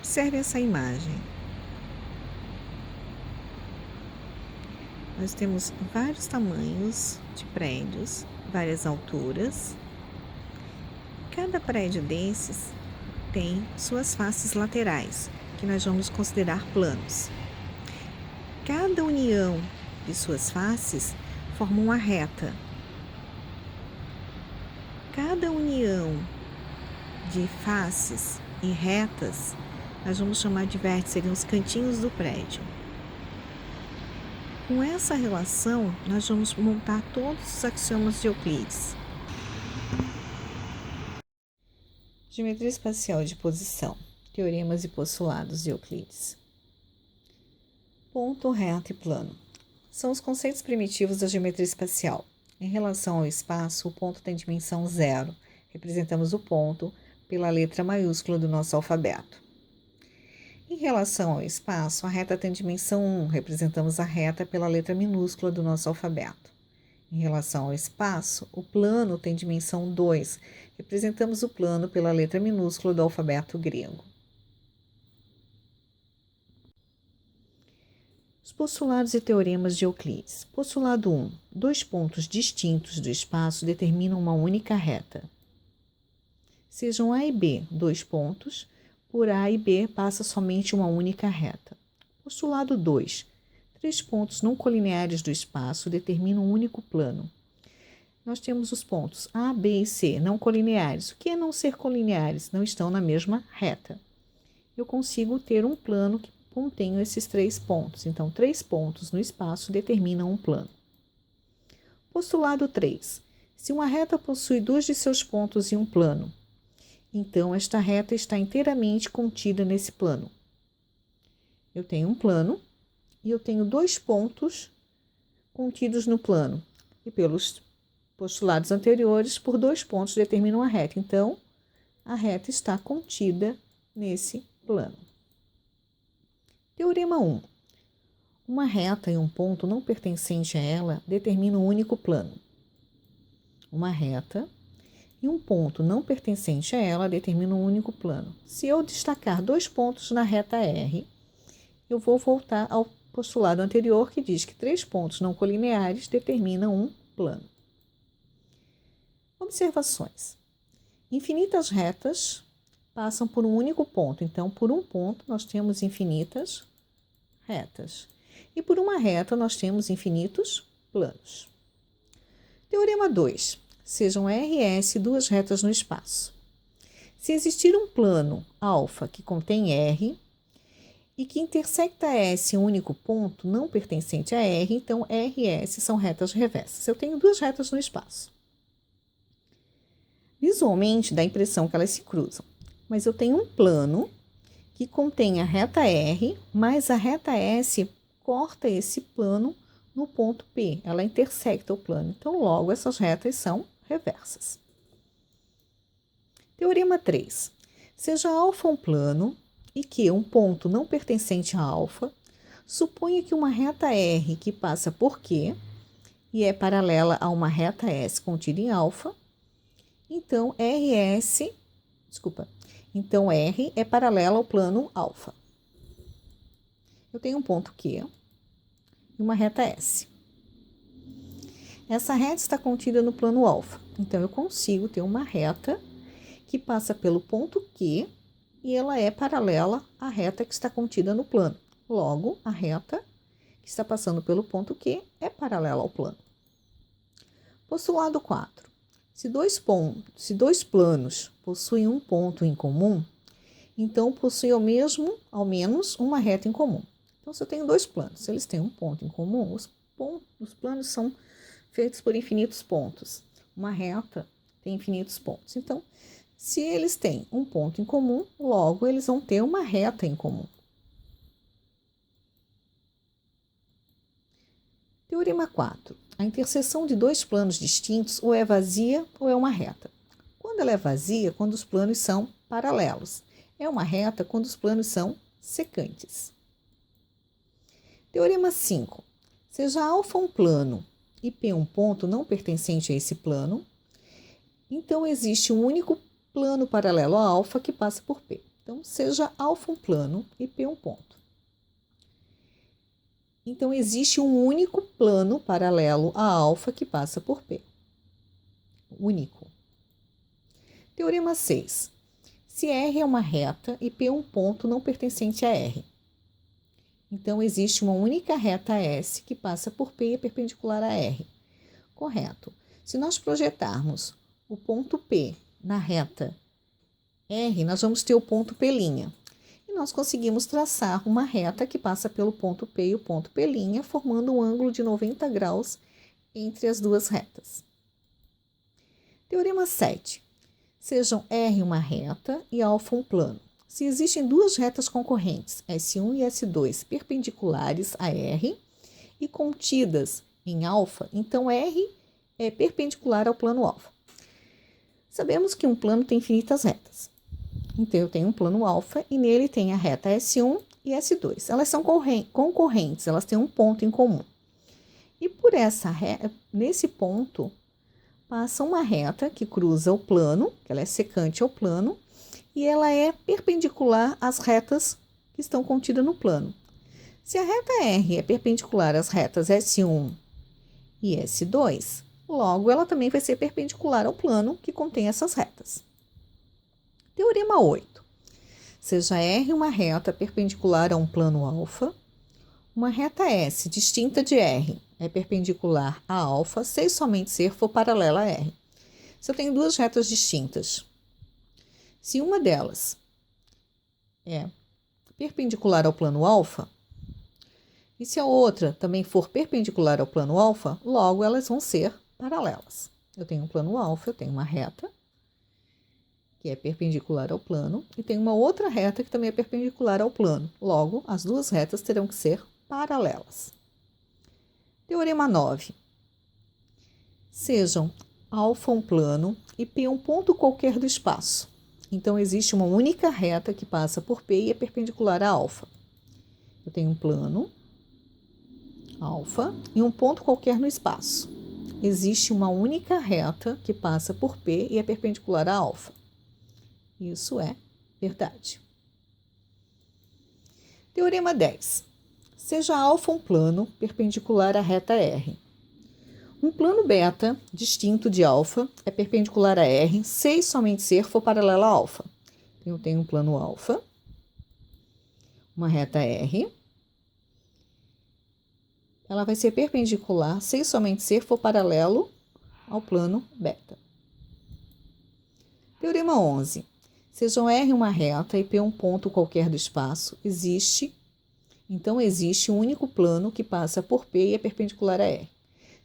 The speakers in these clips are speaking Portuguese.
Observe essa imagem. Nós temos vários tamanhos de prédios, várias alturas. Cada prédio desses tem suas faces laterais, que nós vamos considerar planos. Cada união de suas faces forma uma reta. Cada união de faces e retas, nós vamos chamar de vértices, seriam os cantinhos do prédio. Com essa relação, nós vamos montar todos os axiomas de Euclides. Geometria espacial de posição, teoremas e postulados de Euclides. Ponto, reta e plano. São os conceitos primitivos da geometria espacial. Em relação ao espaço, o ponto tem dimensão 0. Representamos o ponto pela letra maiúscula do nosso alfabeto. Em relação ao espaço, a reta tem dimensão 1. Representamos a reta pela letra minúscula do nosso alfabeto. Em relação ao espaço, o plano tem dimensão 2. Representamos o plano pela letra minúscula do alfabeto grego. Os postulados e teoremas de Euclides. Postulado 1. Dois pontos distintos do espaço determinam uma única reta. Sejam A e B dois pontos, por A e B passa somente uma única reta. Postulado 2. Três pontos não colineares do espaço determinam um único plano. Nós temos os pontos A, B e C não colineares. O que é não ser colineares? Não estão na mesma reta. Eu consigo ter um plano que contém esses três pontos. Então, três pontos no espaço determinam um plano. Postulado 3. Se uma reta possui dois de seus pontos em um plano, então esta reta está inteiramente contida nesse plano. Eu tenho um plano e eu tenho dois pontos contidos no plano. E pelos postulados anteriores, por dois pontos determinam a reta. Então, a reta está contida nesse plano. Teorema 1. Uma reta e um ponto não pertencente a ela determinam um único plano. Uma reta e um ponto não pertencente a ela determinam um único plano. Se eu destacar dois pontos na reta R, eu vou voltar ao postulado anterior que diz que três pontos não colineares determinam um plano. Observações. Infinitas retas passam por um único ponto. Então, por um ponto, nós temos infinitas retas. E por uma reta, nós temos infinitos planos. Teorema 2. Sejam R e S duas retas no espaço. Se existir um plano alfa que contém R e que intersecta S em um único ponto não pertencente a R, então R e S são retas reversas. Eu tenho duas retas no espaço. Visualmente, dá a impressão que elas se cruzam, mas eu tenho um plano que contém a reta R, mas a reta S corta esse plano no ponto P, ela intersecta o plano. Então, logo, essas retas são reversas. Teorema 3. Seja alfa um plano e que um ponto não pertencente a alfa, suponha que uma reta R que passa por Q e é paralela a uma reta S contida em alfa, então R é paralela ao plano alfa. Eu tenho um ponto Q e uma reta S. Essa reta está contida no plano alfa, então eu consigo ter uma reta que passa pelo ponto Q e ela é paralela à reta que está contida no plano. Logo, a reta que está passando pelo ponto Q é paralela ao plano. Postulado 4. Se dois planos possuem um ponto em comum, então possuem ao menos uma reta em comum. Então, se eu tenho dois planos, se eles têm um ponto em comum, os planos são feitos por infinitos pontos. Uma reta tem infinitos pontos. Então, se eles têm um ponto em comum, logo eles vão ter uma reta em comum. Teorema 4. A interseção de dois planos distintos ou é vazia ou é uma reta. Quando ela é vazia, quando os planos são paralelos. É uma reta quando os planos são secantes. Teorema 5. Seja alfa um plano e P um ponto não pertencente a esse plano, então existe um único plano paralelo a alfa que passa por P. Então, seja alfa um plano e P um ponto. Então, existe um único plano paralelo a alfa que passa por P. Único. Teorema 6. Se R é uma reta e P um ponto não pertencente a R. Então, existe uma única reta S que passa por P e é perpendicular a R. Correto. Se nós projetarmos o ponto P na reta R, nós vamos ter o ponto P'. E nós conseguimos traçar uma reta que passa pelo ponto P e o ponto P', formando um ângulo de 90 graus entre as duas retas. Teorema 7. Sejam R uma reta e alfa um plano. Se existem duas retas concorrentes, S1 e S2, perpendiculares a R e contidas em alfa, então R é perpendicular ao plano alfa. Sabemos que um plano tem infinitas retas. Então, eu tenho um plano alfa e nele tem a reta S1 e S2. Elas são concorrentes, elas têm um ponto em comum. E por nesse ponto, passa uma reta que cruza o plano, que ela é secante ao plano, e ela é perpendicular às retas que estão contidas no plano. Se a reta R é perpendicular às retas S1 e S2, logo ela também vai ser perpendicular ao plano que contém essas retas. Teorema 8. Seja R uma reta perpendicular a um plano alfa, uma reta S distinta de R é perpendicular a alfa se somente C for paralela a R. Se eu tenho duas retas distintas, se uma delas é perpendicular ao plano alfa, e se a outra também for perpendicular ao plano alfa, logo elas vão ser paralelas. Eu tenho um plano alfa, eu tenho uma reta que é perpendicular ao plano, e tem uma outra reta que também é perpendicular ao plano. Logo, as duas retas terão que ser paralelas. Teorema 9. Sejam alfa um plano e P um ponto qualquer do espaço. Então, existe uma única reta que passa por P e é perpendicular a alfa. Eu tenho um plano, alfa, e um ponto qualquer no espaço. Existe uma única reta que passa por P e é perpendicular a alfa. Isso é verdade. Teorema 10. Seja alfa um plano perpendicular à reta R. Um plano beta distinto de alfa é perpendicular a R se e somente se for paralelo a alfa. Eu tenho um plano alfa, uma reta R. Ela vai ser perpendicular se e somente se for paralelo ao plano beta. Teorema 11. Sejam R uma reta e P um ponto qualquer do espaço, então existe um único plano que passa por P e é perpendicular a R.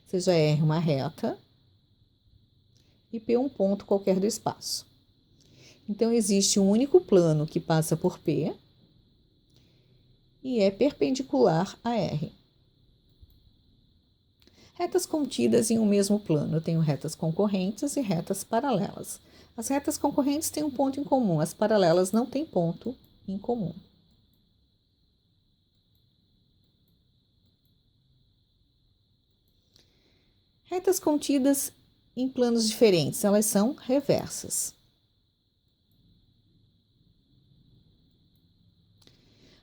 Seja R uma reta e P um ponto qualquer do espaço. Então, existe um único plano que passa por P e é perpendicular a R. Retas contidas em um mesmo plano. Eu tenho retas concorrentes e retas paralelas. As retas concorrentes têm um ponto em comum, as paralelas não têm ponto em comum. Retas contidas em planos diferentes, elas são reversas.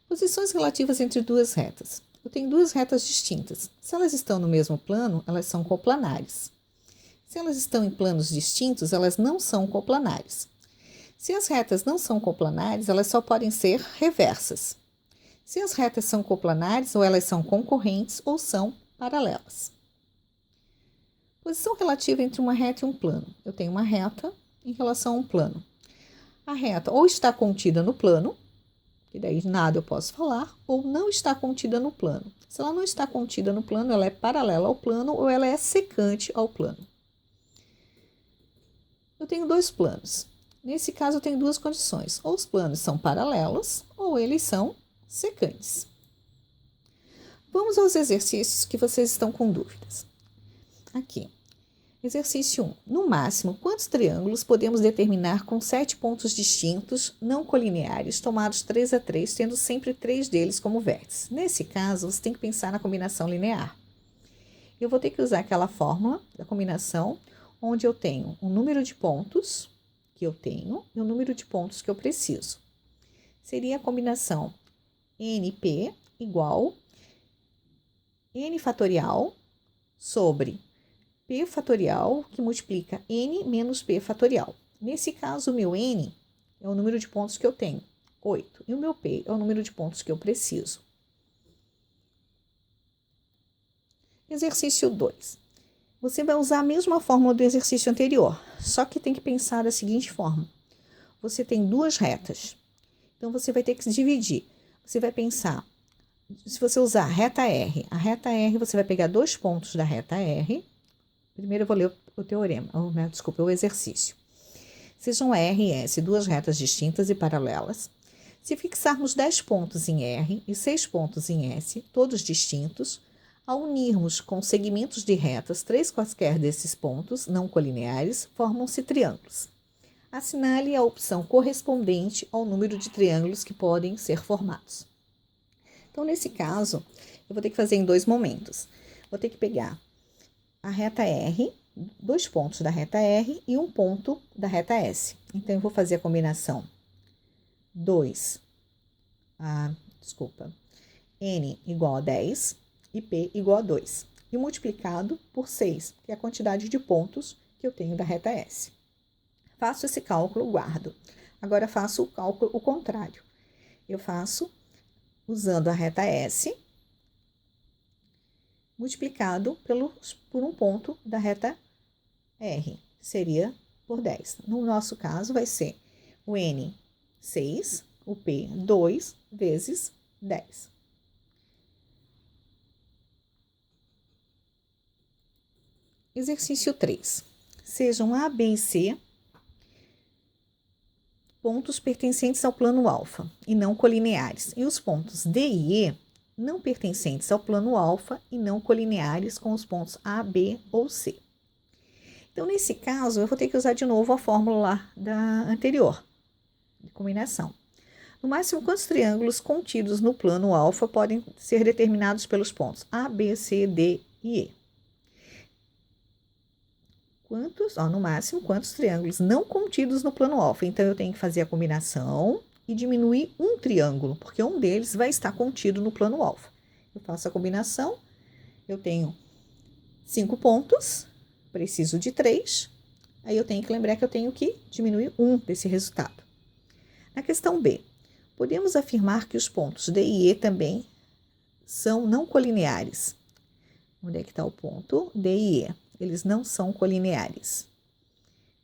Posições relativas entre duas retas. Eu tenho duas retas distintas. Se elas estão no mesmo plano, elas são coplanares. Se elas estão em planos distintos, elas não são coplanares. Se as retas não são coplanares, elas só podem ser reversas. Se as retas são coplanares, ou elas são concorrentes ou são paralelas. Posição relativa entre uma reta e um plano. Eu tenho uma reta em relação a um plano. A reta ou está contida no plano, e daí nada eu posso falar, ou não está contida no plano. Se ela não está contida no plano, ela é paralela ao plano ou ela é secante ao plano. Eu tenho dois planos. Nesse caso, eu tenho duas condições. Ou os planos são paralelos, ou eles são secantes. Vamos aos exercícios que vocês estão com dúvidas. Aqui. Exercício 1. No máximo, quantos triângulos podemos determinar com 7 pontos distintos, não colineares, tomados 3 a 3, tendo sempre 3 deles como vértices? Nesse caso, você tem que pensar na combinação linear. Eu vou ter que usar aquela fórmula da combinação, onde eu tenho o número de pontos que eu tenho e o número de pontos que eu preciso. seria a combinação NP igual N fatorial sobre P fatorial, que multiplica N menos P fatorial. Nesse caso, o meu N é o número de pontos que eu tenho, 8. E o meu P é o número de pontos que eu preciso. Exercício 2. Você vai usar a mesma fórmula do exercício anterior, só que tem que pensar da seguinte forma. Você tem duas retas, então você vai ter que dividir. Você vai pensar, se você usar a reta R você vai pegar 2 pontos da reta R. Primeiro eu vou ler o teorema, o exercício. Sejam R e S duas retas distintas e paralelas. Se fixarmos 10 pontos em R e 6 pontos em S, todos distintos, ao unirmos com segmentos de retas 3 quaisquer desses pontos não colineares, formam-se triângulos. Assinale a opção correspondente ao número de triângulos que podem ser formados. Então, nesse caso, eu vou ter que fazer em 2 momentos. Vou ter que pegar a reta R, 2 pontos da reta R e 1 ponto da reta S. Então, eu vou fazer a combinação N igual a 10 e P igual a 2. E multiplicado por 6, que é a quantidade de pontos que eu tenho da reta S. Faço esse cálculo, guardo. Agora, faço o cálculo o contrário. Eu faço usando a reta S, multiplicado por 1 ponto da reta R, seria por 10. No nosso caso, vai ser o N, 6, o P, 2, vezes 10. Exercício 3. Sejam A, B e C pontos pertencentes ao plano alfa e não colineares, e os pontos D e E não pertencentes ao plano alfa e não colineares com os pontos A, B ou C. Então, nesse caso, eu vou ter que usar de novo a fórmula lá da anterior, de combinação. No máximo, quantos triângulos contidos no plano alfa podem ser determinados pelos pontos A, B, C, D e E? No máximo, quantos triângulos não contidos no plano alfa? Então, eu tenho que fazer a combinação e diminuir um triângulo, porque um deles vai estar contido no plano alfa. Eu faço a combinação, eu tenho 5 pontos, preciso de 3, aí eu tenho que lembrar que eu tenho que diminuir um desse resultado. Na questão B, podemos afirmar que os pontos D e E também são não colineares. Onde é que está o ponto? D e E. Eles não são colineares.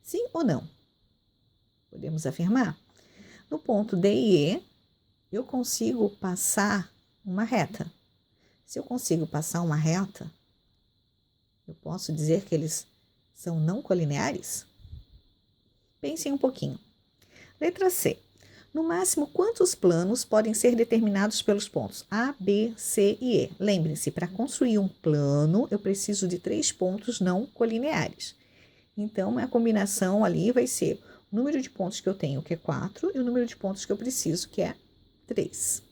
Sim ou não? Podemos afirmar? No ponto D e E, eu consigo passar uma reta. Se eu consigo passar uma reta, eu posso dizer que eles são não colineares? Pensem um pouquinho. Letra C. No máximo, quantos planos podem ser determinados pelos pontos A, B, C e E? Lembre-se, para construir um plano, eu preciso de 3 pontos não colineares. Então, a combinação ali vai ser o número de pontos que eu tenho, que é 4, e o número de pontos que eu preciso, que é 3.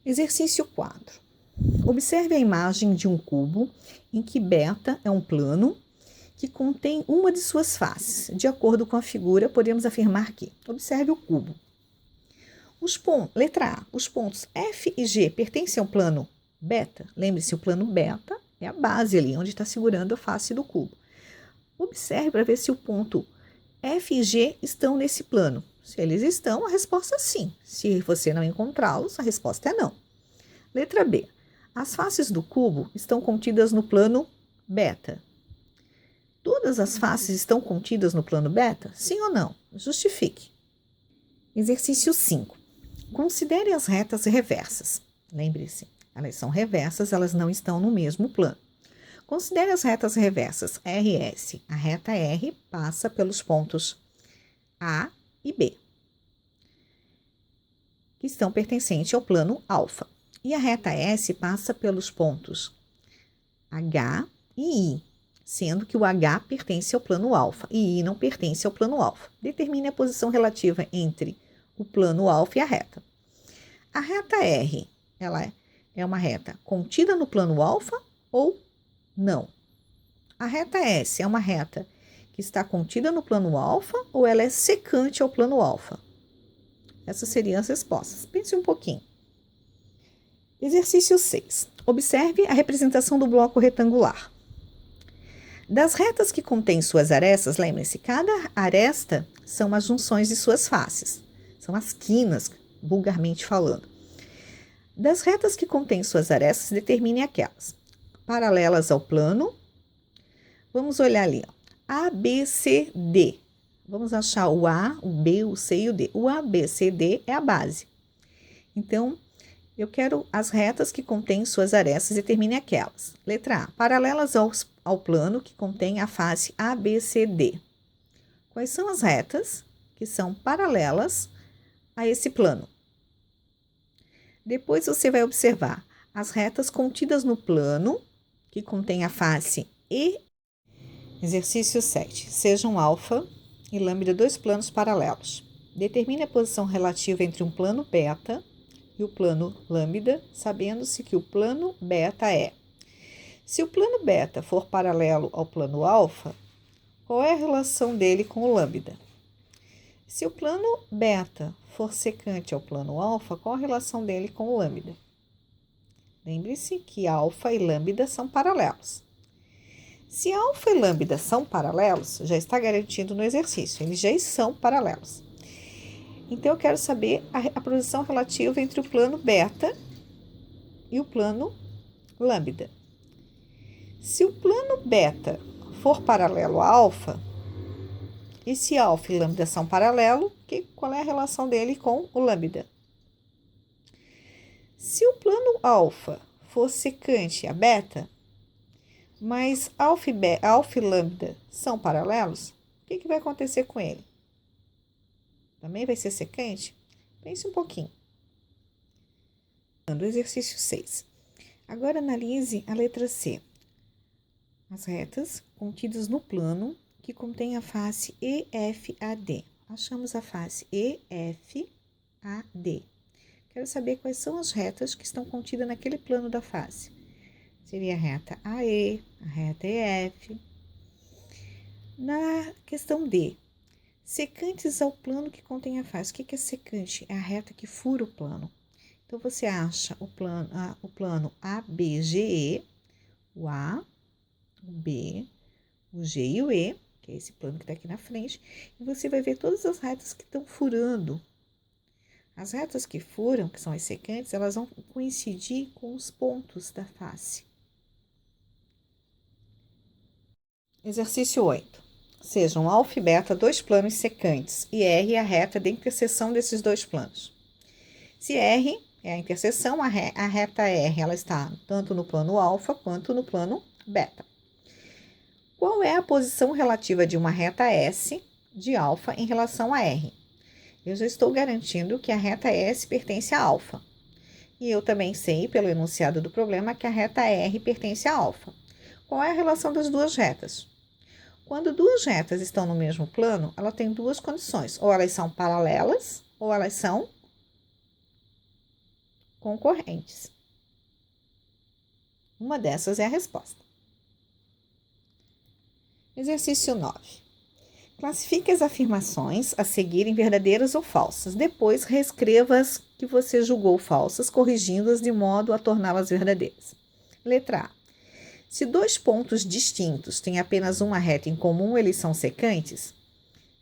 Exercício 4. Observe a imagem de um cubo em que beta é um plano que contém uma de suas faces. De acordo com a figura, podemos afirmar que, observe o cubo. Letra A, os pontos F e G pertencem ao plano beta? Lembre-se, o plano beta é a base ali, onde está segurando a face do cubo. Observe para ver se o ponto F e G estão nesse plano. Se eles estão, a resposta é sim. Se você não encontrá-los, a resposta é não. Letra B, as faces do cubo estão contidas no plano beta. Todas as faces estão contidas no plano beta? Sim ou não? Justifique. Exercício 5. Considere as retas reversas. Lembre-se, elas são reversas, elas não estão no mesmo plano. Considere as retas reversas R e S. A reta R passa pelos pontos A e B, que estão pertencentes ao plano alfa. E a reta S passa pelos pontos H e I, sendo que o H pertence ao plano alfa e I não pertence ao plano alfa. Determine a posição relativa entre o plano alfa e a reta. A reta R, ela é uma reta contida no plano alfa ou não? A reta S é uma reta que está contida no plano alfa ou ela é secante ao plano alfa? Essas seriam as respostas. Pense um pouquinho. Exercício 6. Observe a representação do bloco retangular. Das retas que contêm suas arestas, lembre-se, cada aresta são as junções de suas faces. São as quinas, vulgarmente falando. Das retas que contêm suas arestas, determine aquelas paralelas ao plano. Vamos olhar ali, ó. A, B, C, D. Vamos achar o A, o B, o C e o D. O A, B, C, D é a base. Então, eu quero as retas que contêm suas arestas, determine aquelas. Letra A, paralelas ao plano que contém a face A, B, C, D. Quais são as retas que são paralelas a esse plano? Depois você vai observar as retas contidas no plano que contém a face E. Exercício 7. Sejam alfa e lambda dois planos paralelos. Determine a posição relativa entre um plano beta e o plano lambda, sabendo-se que o plano beta é. Se o plano beta for paralelo ao plano alfa, qual é a relação dele com o lambda? Se o plano beta for secante ao plano alfa, qual a relação dele com o lambda? Lembre-se que alfa e lambda são paralelos. Se alfa e lambda são paralelos, já está garantido no exercício, eles já são paralelos. Então, eu quero saber a posição relativa entre o plano beta e o plano lambda. Se o plano beta for paralelo a alfa, e se alfa e lambda são paralelos, qual é a relação dele com o lambda? Se o plano alfa for secante a beta, mas alfa e lambda são paralelos, o que vai acontecer com ele? Também vai ser secante? Pense um pouquinho. Exercício 6. Agora analise a letra C. As retas contidas no plano que contém a face EFAD. Achamos a face EFAD. Quero saber quais são as retas que estão contidas naquele plano da face. Seria a reta AE, a reta EF. Na questão D, secantes ao plano que contém a face. O que é secante? É a reta que fura o plano. Então, você acha o plano ABGE, o A, o B, o G e o E, que é esse plano que está aqui na frente, e você vai ver todas as retas que estão furando. As retas que furam, que são as secantes, elas vão coincidir com os pontos da face. Exercício 8. Sejam alfa e beta dois planos secantes e R é a reta da interseção desses dois planos. Se R é a interseção, a reta R ela está tanto no plano alfa quanto no plano beta. Qual é a posição relativa de uma reta S de alfa em relação a R? Eu já estou garantindo que a reta S pertence a alfa. E eu também sei, pelo enunciado do problema, que a reta R pertence a alfa. Qual é a relação das duas retas? Quando duas retas estão no mesmo plano, ela tem duas condições. Ou elas são paralelas, ou elas são concorrentes. Uma dessas é a resposta. Exercício 9. Classifique as afirmações a seguir em verdadeiras ou falsas. Depois, reescreva as que você julgou falsas, corrigindo-as de modo a torná-las verdadeiras. Letra A. Se dois pontos distintos têm apenas uma reta em comum, eles são secantes?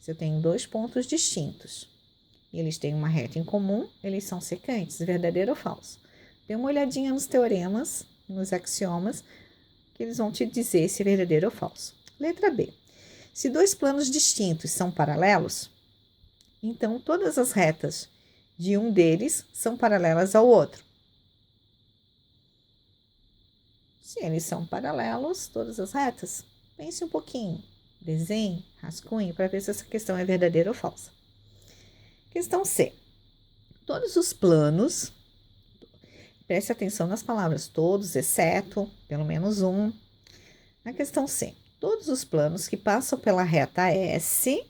Se eu tenho dois pontos distintos e eles têm uma reta em comum, eles são secantes, verdadeiro ou falso? Dê uma olhadinha nos teoremas, nos axiomas, que eles vão te dizer se é verdadeiro ou falso. Letra B. Se dois planos distintos são paralelos, então todas as retas de um deles são paralelas ao outro. Se eles são paralelos, todas as retas, pense um pouquinho, desenhe, rascunhe, para ver se essa questão é verdadeira ou falsa. Questão C. Todos os planos, preste atenção nas palavras todos, exceto, pelo menos um. Na questão C. Todos os planos que passam pela reta S,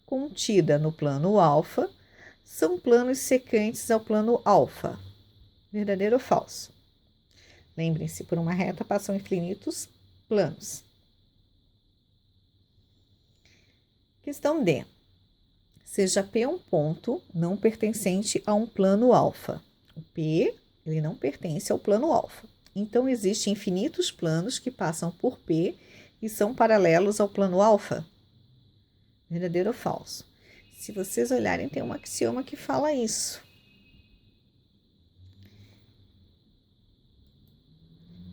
contida no plano alfa, são planos secantes ao plano alfa. Verdadeiro ou falso? Lembrem-se, por uma reta passam infinitos planos. Questão D. Seja P um ponto não pertencente a um plano alfa. O P, ele não pertence ao plano alfa. Então, existem infinitos planos que passam por P e são paralelos ao plano alfa. Verdadeiro ou falso? Se vocês olharem, tem um axioma que fala isso.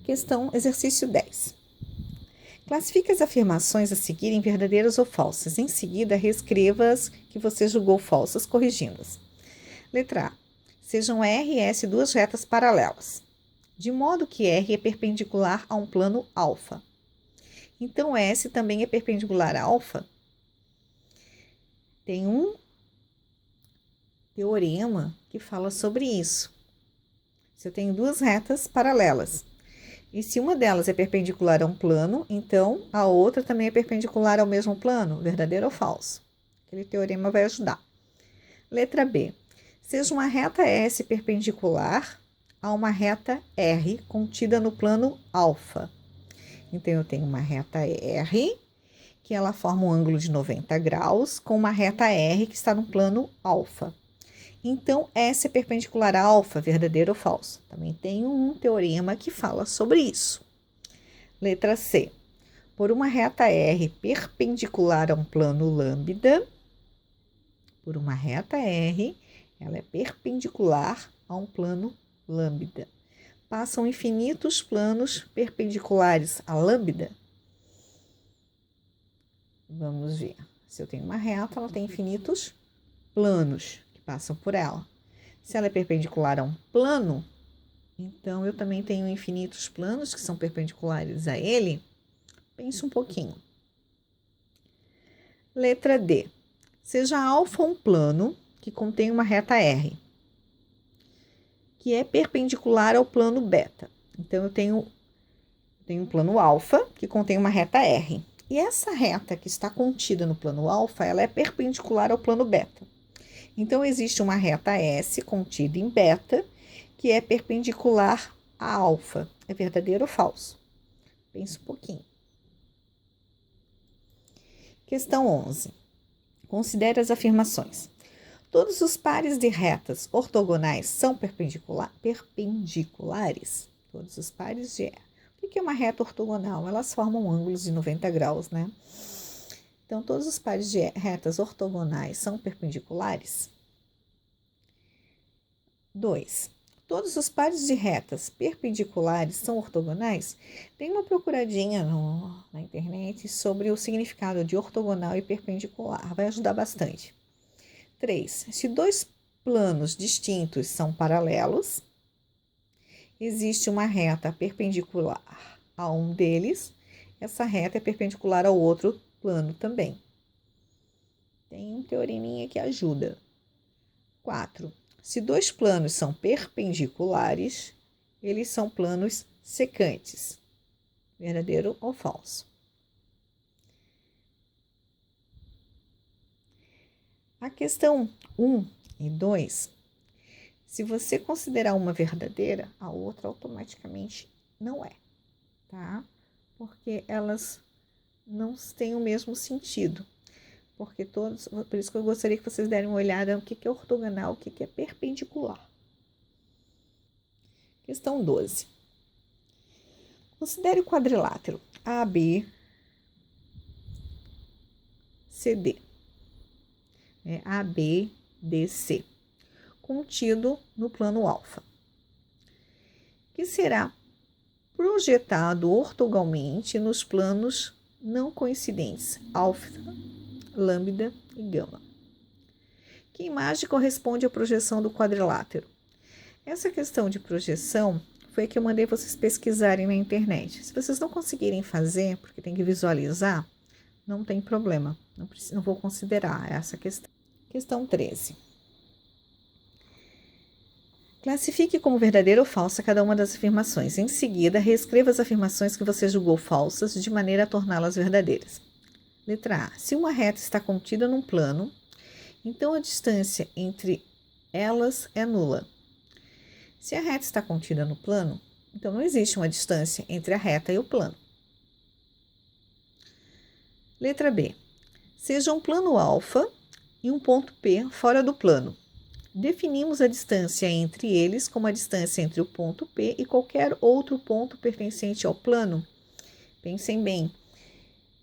Questão exercício 10. Classifique as afirmações a seguir em verdadeiras ou falsas. Em seguida, reescreva as que você julgou falsas, corrigindo-as. Letra A. Sejam R e S duas retas paralelas, de modo que R é perpendicular a um plano alfa. Então, S também é perpendicular a alfa. Tem um teorema que fala sobre isso. Se eu tenho duas retas paralelas, e se uma delas é perpendicular a um plano, então a outra também é perpendicular ao mesmo plano, verdadeiro ou falso? Aquele teorema vai ajudar. Letra B. Seja uma reta S perpendicular a uma reta R contida no plano alfa. Então, eu tenho uma reta R, que ela forma um ângulo de 90 graus, com uma reta R que está no plano alfa. Então, S é perpendicular a alfa, verdadeiro ou falso? Também tem um teorema que fala sobre isso. Letra C. Por uma reta R perpendicular a um plano lambda, por uma reta R, ela é perpendicular a um plano lambda. Passam infinitos planos perpendiculares a lambda. Vamos ver. Se eu tenho uma reta, ela tem infinitos planos que passam por ela. Se ela é perpendicular a um plano, então eu também tenho infinitos planos que são perpendiculares a ele. Pense um pouquinho. Letra D. Seja alfa um plano que contém uma reta R, que é perpendicular ao plano beta. Então, eu tenho um plano alfa que contém uma reta R. E essa reta que está contida no plano alfa, ela é perpendicular ao plano beta. Então, existe uma reta S contida em beta, que é perpendicular a alfa. É verdadeiro ou falso? Pense um pouquinho. Questão 11. Considere as afirmações. Todos os pares de retas ortogonais são perpendiculares? Todos os pares de... O que é uma reta ortogonal? Elas formam ângulos de 90 graus, né? Então, todos os pares de retas ortogonais são perpendiculares? 2. Todos os pares de retas perpendiculares são ortogonais? Tem uma procuradinha na internet sobre o significado de ortogonal e perpendicular. Vai ajudar bastante. 3. Se dois planos distintos são paralelos, existe uma reta perpendicular a um deles, essa reta é perpendicular ao outro plano também. Tem um teoreminha que ajuda. 4. Se dois planos são perpendiculares, eles são planos secantes. Verdadeiro ou falso? A questão 1 e 2, se você considerar uma verdadeira, a outra automaticamente não é, tá? Porque elas não têm o mesmo sentido. Por isso que eu gostaria que vocês derem uma olhada no que é ortogonal, o que é perpendicular. Questão 12. Considere o quadrilátero AB, CD. ABDC, contido no plano alfa, que será projetado ortogonalmente nos planos não coincidentes, alfa, lambda e gama. Que imagem corresponde à projeção do quadrilátero? Essa questão de projeção foi a que eu mandei vocês pesquisarem na internet. Se vocês não conseguirem fazer, porque tem que visualizar, não tem problema, não vou considerar essa questão. Questão 13. Classifique como verdadeira ou falsa cada uma das afirmações. Em seguida, reescreva as afirmações que você julgou falsas de maneira a torná-las verdadeiras. Letra A. Se uma reta está contida num plano, então a distância entre elas é nula. Se a reta está contida no plano, Então, não existe uma distância entre a reta e o plano. Letra B. Seja um plano alfa e um ponto P fora do plano. Definimos a distância entre eles como a distância entre o ponto P e qualquer outro ponto pertencente ao plano. Pensem bem,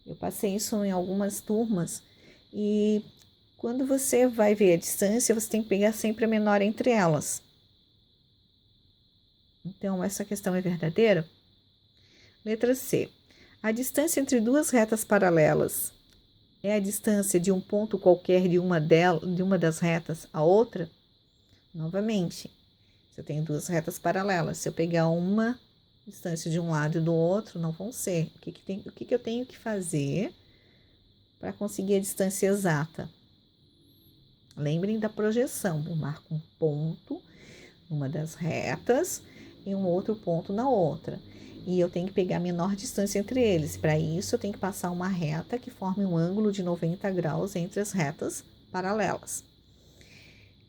eu passei isso em algumas turmas e quando você vai ver a distância, você tem que pegar sempre a menor entre elas. Então, essa questão é verdadeira? Letra C. A distância entre duas retas paralelas é a distância de um ponto qualquer de uma das retas à outra? Novamente, se eu tenho duas retas paralelas, se eu pegar uma distância de um lado e do outro, não vão ser. O que eu tenho que fazer para conseguir a distância exata? Lembrem da projeção. Eu marco um ponto numa das retas e um outro ponto na outra. E eu tenho que pegar a menor distância entre eles. Para isso, eu tenho que passar uma reta que forme um ângulo de 90 graus entre as retas paralelas.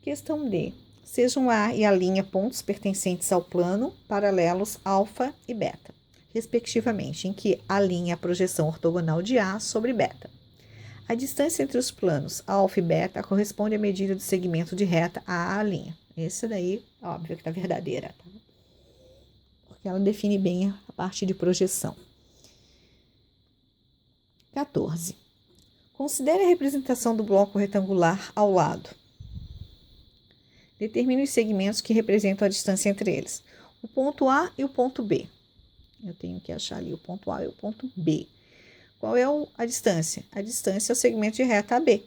Questão D. Sejam A e a linha pontos pertencentes ao plano, paralelos alfa e beta, respectivamente, em que a linha é a projeção ortogonal de A sobre beta. A distância entre os planos alfa e beta corresponde à medida do segmento de reta A linha. Esse daí, óbvio que está verdadeira, tá? Porque ela define bem a parte de projeção. 14. Considere a representação do bloco retangular ao lado. Determine os segmentos que representam a distância entre eles. O ponto A e o ponto B. Eu tenho que achar ali o ponto A e o ponto B. Qual é a distância? A distância é o segmento de reta AB.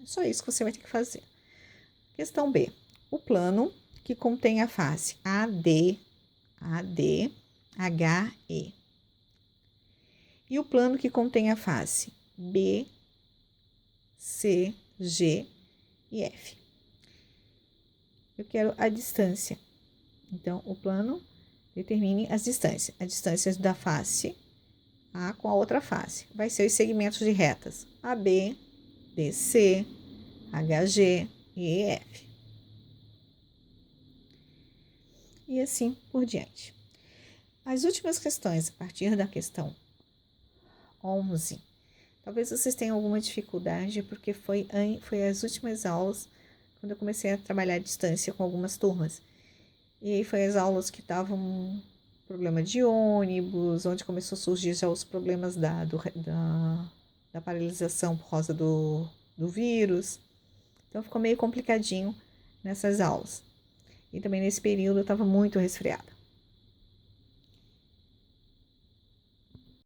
É só isso que você vai ter que fazer. Questão B. O plano que contém a face AD, HE. E o plano que contém a face B, C, G e F. Eu quero a distância. Então, o plano determine as distâncias. As distâncias da face A com a outra face. Vai ser os segmentos de retas AB, DC, HG e EF. E assim por diante. As últimas questões, a partir da questão 11, talvez vocês tenham alguma dificuldade, porque foi as últimas aulas, quando eu comecei a trabalhar à distância com algumas turmas. E aí foi as aulas que estavam problema de ônibus, onde começou a surgir já os problemas da paralisação por causa do vírus. Então ficou meio complicadinho nessas aulas. E também nesse período eu estava muito resfriada.